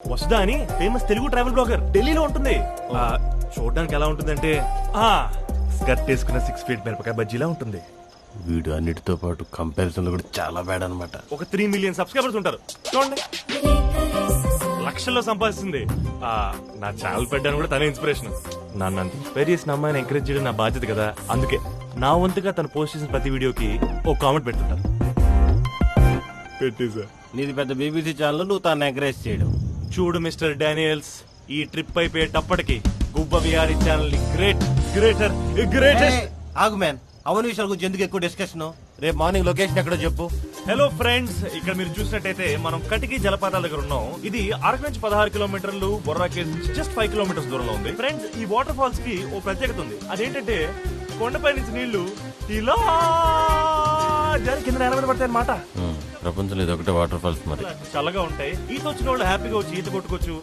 వసుదా అని famous Telugu travel blogger ఢిల్లీలో ఉంటుంది. చూడడానికి ఎలా ఉంటుందంటే స్కర్ట్ వేసుకున్న 6 ఫీట్ మిరపకాయ బజ్జీలా ఉంటుంది. వీడు అన్నిటితో పాటు కంపారిజన్ కూడా చాలా బ్యాడ్ అనమాట. ఒక 3 మిలియన్ సబ్స్క్రైబర్స్ ఉంటారు చూడండి. లక్షల్లో సంపాదిస్తుంది. నా ఛానల్ పెట్టడానికి కూడా తన ఇన్స్పిరేషన్. నన్ను అంత ఇన్స్పైర్ చేసిన అమ్మాయిని ఎంకరేజ్ చేయడం నా బాధ్యత కదా. అందుకే నా వంతుగా తను పోస్ట్ చేసిన ప్రతి వీడియోకి ఓ కామెంట్ పెడుతుంటాను. పెట్టేసా. నీది పెద్ద బీబీసీ ఛానల్, నువ్వు తాను ఎంకరేజ్ చేయడం. చూడు మిస్టర్ డానియల్స్, ఈ ట్రిప్ అయిపోయేటప్పటికి గుబ్బ విహారీ ఛానల్ ని గ్రేటెస్ట్. ఆగు మ్యాన్, అవని విషయాల గురించి ఎందుకు ఎక్కువ డిస్కషన్? రేపు మార్నింగ్ లొకేషన్ ఎక్కడో చెప్పు. హలో ఫ్రెండ్స్, ఇక్కడ మీరు చూసినట్టయితే మనం కటికి జలపాతాల దగ్గర ఉన్నాం. ఇది అరకు నుంచి 16 కిలోమీటర్లు, బొర్రా కేవ్స్ నుంచి జస్ట్ 5 కిలోమీటర్స్ దూరంలో ఉంది. ఫ్రెండ్స్, ఈ వాటర్ ఫాల్స్ కి ఓ ప్రత్యేకత ఉంది. అదేంటంటే కొండపై నుంచి నీళ్లు ఇలా జారి కింద నేల మీద పడతాయి అన్నమాట. ప్రపంచంలో ఇది ఒకటే వాటర్ ఫాల్స్ మరి. చల్లగా ఉంటాయి. ఈత వచ్చిన వాళ్ళు హ్యాపీగా వచ్చి ఈత కొట్టుకోవచ్చు.